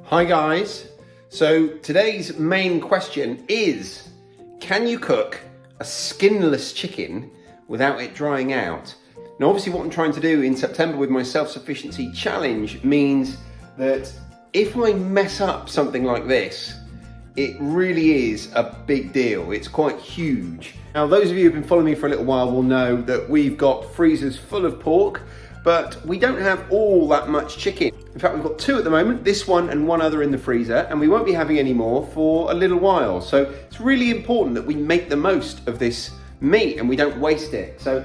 Hi guys, so today's main question is, can you cook a skinless chicken without it drying out? Now obviously what I'm trying to do in September with my self-sufficiency challenge means that if I mess up something like this, it really is a big deal. It's quite huge. Now those of you who've been following me for a little while will know that we've got freezers full of pork, but we don't have all that much chicken. In fact, we've got two at the moment, this one and one other in the freezer, and we won't be having any more for a little while. So it's really important that we make the most of this meat and we don't waste it. So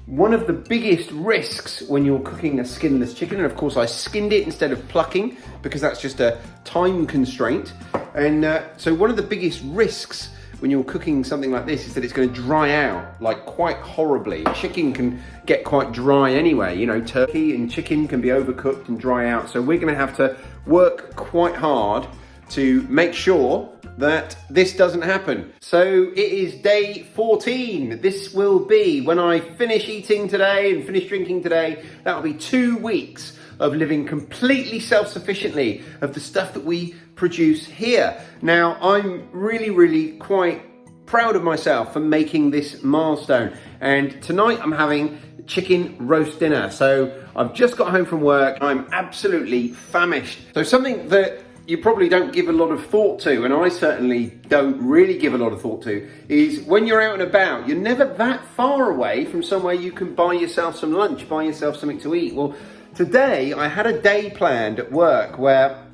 one of the biggest risks when you're cooking a skinless chicken, and of course I skinned it instead of plucking because that's just a time constraint. And so one of the biggest risks when you're cooking something like this is that it's going to dry out like quite horribly. Chicken can get quite dry anyway, you know, turkey and chicken can be overcooked and dry out. So we're going to have to work quite hard to make sure that this doesn't happen. So it is day 14. This will be, when I finish eating today and finish drinking today, that'll be 2 weeks of living completely self-sufficiently of the stuff that we produce here. Now, I'm really quite proud of myself for making this milestone. And tonight I'm having chicken roast dinner. So I've just got home from work. I'm absolutely famished. So something that you probably don't give a lot of thought to, and I certainly don't really give a lot of thought to, is when you're out and about, you're never that far away from somewhere you can buy yourself some lunch, buy yourself something to eat. Well, today I had a day planned at work where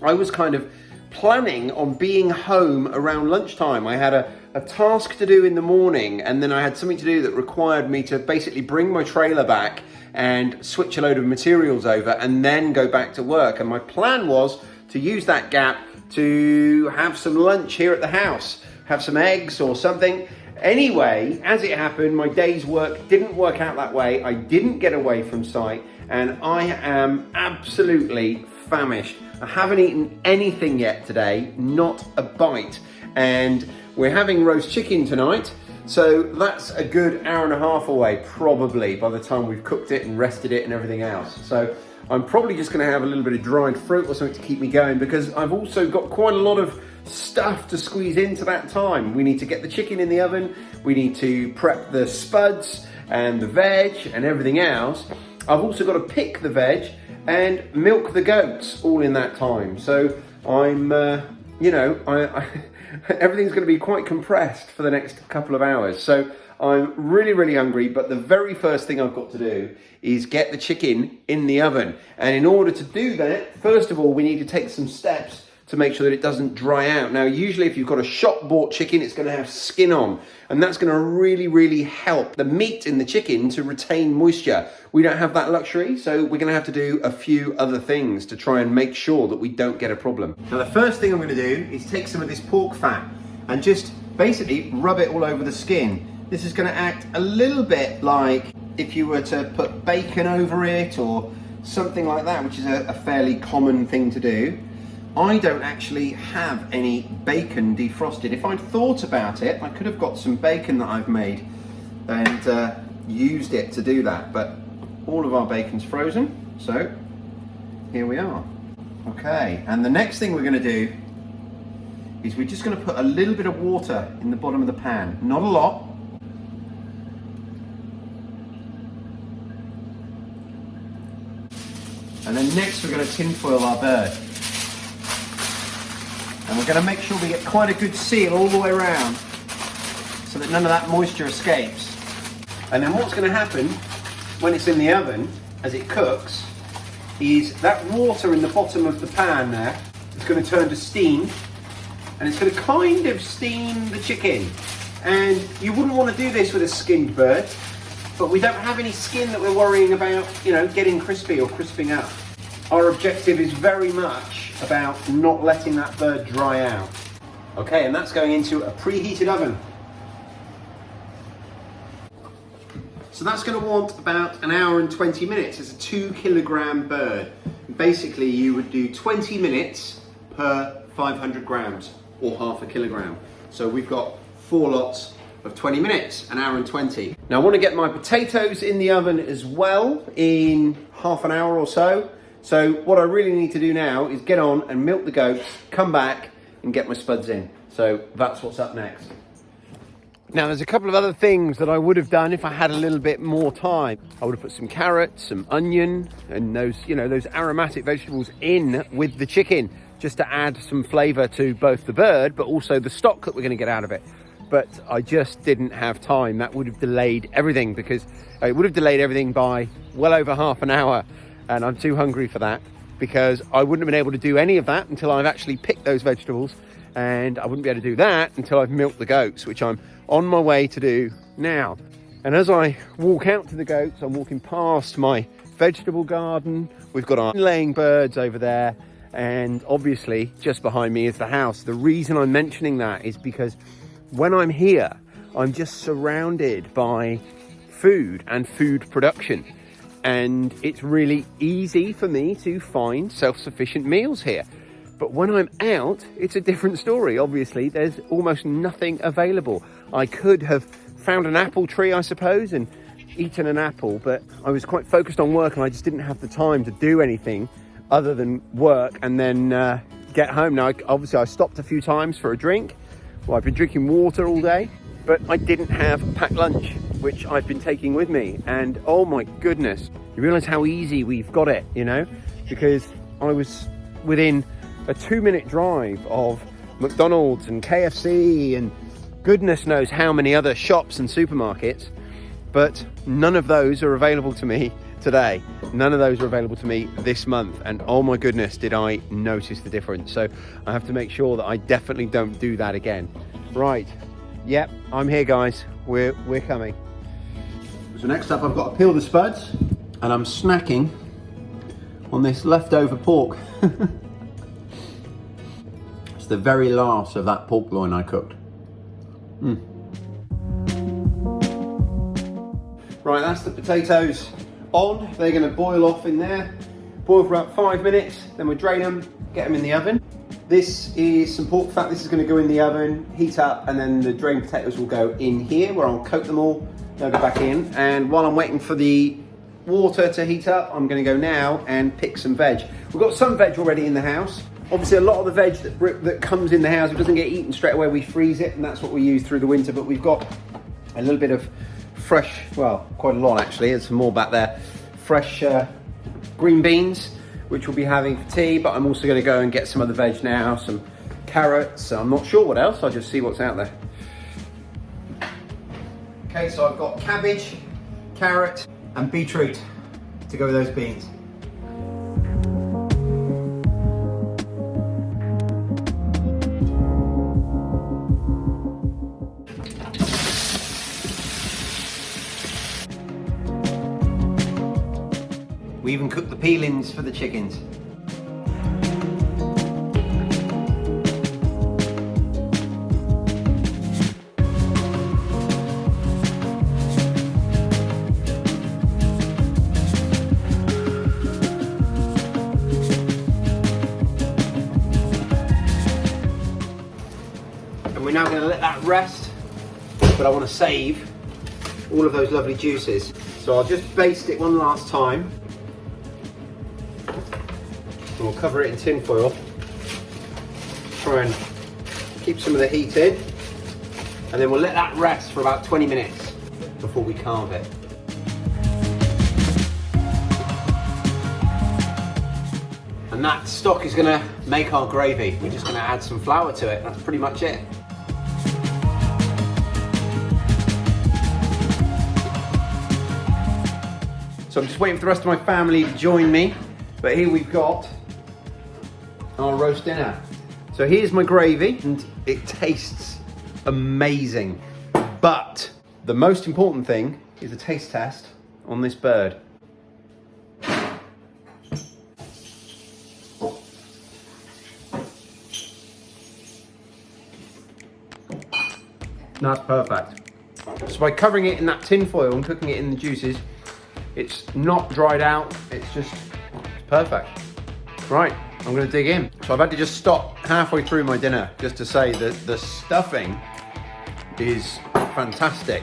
I was kind of planning on being home around lunchtime. I had a task to do in the morning, and then I had something to do that required me to basically bring my trailer back and switch a load of materials over and then go back to work. And my plan was to use that gap to have some lunch here at the house, have some eggs or something. Anyway, as it happened, my day's work didn't work out that way. I didn't get away from site, and I am absolutely famished. I haven't eaten anything yet today, not a bite. And we're having roast chicken tonight, so that's a good hour and a half away, probably, by the time we've cooked it and rested it and everything else. So I'm probably just gonna have a little bit of dried fruit or something to keep me going, because I've also got quite a lot of stuff to squeeze into that time. We need to get the chicken in the oven, we need to prep the spuds and the veg and everything else. I've also got to pick the veg and milk the goats all in that time. So I'm, everything's going to be quite compressed for the next couple of hours. So I'm really hungry, but the very first thing I've got to do is get the chicken in the oven. And in order to do that, first of all, we need to take some steps to make sure that it doesn't dry out. Now, usually if you've got a shop-bought chicken, it's going to have skin on, and that's going to really help the meat in the chicken to retain moisture. We don't have that luxury, so we're going to have to do a few other things to try and make sure that we don't get a problem. Now, the first thing I'm going to do is take some of this pork fat and just basically rub it all over the skin. This is going to act a little bit like if you were to put bacon over it or something like that, which is a fairly common thing to do. I don't actually have any bacon defrosted. If I'd thought about it, I could have got some bacon that I've made and used it to do that, but all of our bacon's frozen, so here we are. Okay, and the next thing we're going to do is we're just going to put a little bit of water in the bottom of the pan, not a lot. And then next we're going to tinfoil our bird. And we're going to make sure we get quite a good seal all the way around so that none of that moisture escapes. And then what's going to happen when it's in the oven, as it cooks, is that water in the bottom of the pan there is going to turn to steam, and it's going to kind of steam the chicken. And you wouldn't want to do this with a skinned bird, but we don't have any skin that we're worrying about, getting crispy or crisping up. Our objective is very much about not letting that bird dry out. Okay, and that's going into a preheated oven. So that's going to want about an hour and 20 minutes. It's a 2-kilogram bird. Basically, you would do 20 minutes per 500 grams or half a kilogram. So we've got 4 lots of 20 minutes, an hour and 20. Now I want to get my potatoes in the oven as well in half an hour or so. So what I really need to do now is get on and milk the goats, come back and get my spuds in. So that's what's up next. Now there's a couple of other things that I would have done if I had a little bit more time. I would have put some carrots, some onion, and those, you know, those aromatic vegetables in with the chicken, just to add some flavour to both the bird, but also the stock that we're going to get out of it. But I just didn't have time. That would have delayed everything, because it would have delayed everything by well over half an hour. And I'm too hungry for that, because I wouldn't have been able to do any of that until I've actually picked those vegetables. And I wouldn't be able to do that until I've milked the goats, which I'm on my way to do now. And as I walk out to the goats, I'm walking past my vegetable garden. We've got our laying birds over there. And obviously just behind me is the house. The reason I'm mentioning that is because when I'm here, I'm just surrounded by food and food production. And it's really easy for me to find self-sufficient meals here. But when I'm out, it's a different story. Obviously, there's almost nothing available. I could have found an apple tree, I suppose, and eaten an apple, but I was quite focused on work and I just didn't have the time to do anything other than work and then get home. Now, obviously, I stopped a few times for a drink. Well, I've been drinking water all day, but I didn't have a packed lunch, which I've been taking with me. And oh my goodness, you realize how easy we've got it, you know, because I was within a 2-minute drive of McDonald's and KFC and goodness knows how many other shops and supermarkets, but none of those are available to me today. None of those are available to me this month, and oh my goodness, did I notice the difference. So I have to make sure that I definitely don't do that again. Right, yep, I'm here guys, we're coming. So next up I've got to peel the spuds, and I'm snacking on this leftover pork. It's the very last of that pork loin I cooked. Right, that's the potatoes on. They're going to boil off in there. Boil for about 5 minutes, then we'll drain them, get them in the oven. This is some pork fat. This is going to go in the oven, heat up, and then the drained potatoes will go in here where I'll coat them all. They'll go back in. And while I'm waiting for the water to heat up, I'm going to go now and pick some veg. We've got some veg already in the house. Obviously, a lot of the veg that comes in the house, it doesn't get eaten straight away. We freeze it, and that's what we use through the winter. But we've got a little bit of fresh, well, quite a lot actually. There's some more back there. Fresh green beans, which we'll be having for tea. But I'm also going to go and get some other veg now, some carrots. I'm not sure what else. I'll just see what's out there. Okay, so I've got cabbage, carrot, and beetroot to go with those beans. We even cooked the peelings for the chickens. And we're now going to let that rest, but I want to save all of those lovely juices. So I'll just baste it one last time. We'll cover it in tin foil, try and keep some of the heat in, and then we'll let that rest for about 20 minutes before we carve it. And that stock is going to make our gravy. We're just going to add some flour to it. That's pretty much it. So I'm just waiting for the rest of my family to join me, but here we've got our roast dinner. So here's my gravy, and it tastes amazing. But the most important thing is a taste test on this bird. That's perfect. So by covering it in that tin foil and cooking it in the juices, it's not dried out, it's perfect. Right, I'm gonna dig in. So I've had to just stop halfway through my dinner just to say that the stuffing is fantastic.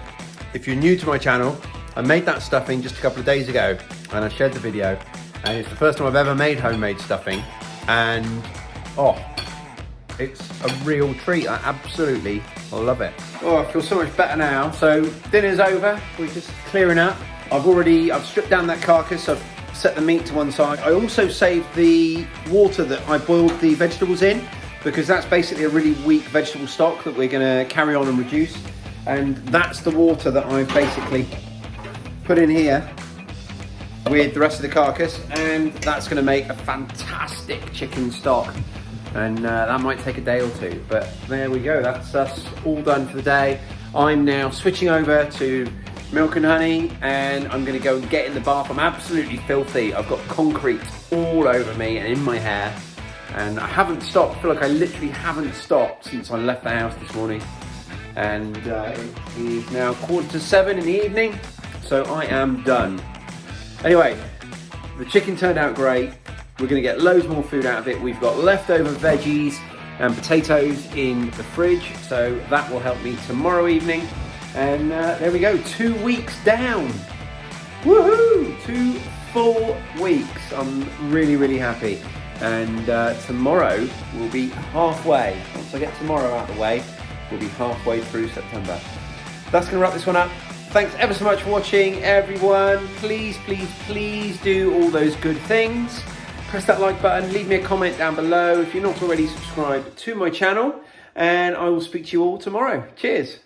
If you're new to my channel, I made that stuffing just a couple of days ago and I shared the video, And it's the first time I've ever made homemade stuffing. And, oh, it's a real treat. I absolutely love it. Oh, I feel so much better now. So dinner's over. We're just clearing up. I've stripped down that carcass. I've set the meat to one side. I also saved the water that I boiled the vegetables in, because that's basically a really weak vegetable stock that we're gonna carry on and reduce. And that's the water that I've basically put in here with the rest of the carcass, and that's gonna make a fantastic chicken stock. And that might take a day or two, but there we go. That's us all done for the day. I'm now switching over to milk and honey, and I'm gonna go and get in the bath. I'm absolutely filthy. I've got concrete all over me and in my hair, and I haven't stopped. I feel like I literally haven't stopped since I left the house this morning. And it is now 6:45 in the evening, so I am done. Anyway, the chicken turned out great. We're gonna get loads more food out of it. We've got leftover veggies and potatoes in the fridge, so that will help me tomorrow evening. And there we go, 2 weeks down. Woohoo! 2 full weeks. I'm really, really happy. And tomorrow will be halfway. Once I get tomorrow out of the way, we'll be halfway through September. That's gonna wrap this one up. Thanks ever so much for watching, everyone. Please, please, please do all those good things. Press that like button, leave me a comment down below if you're not already subscribed to my channel, and I will speak to you all tomorrow. Cheers.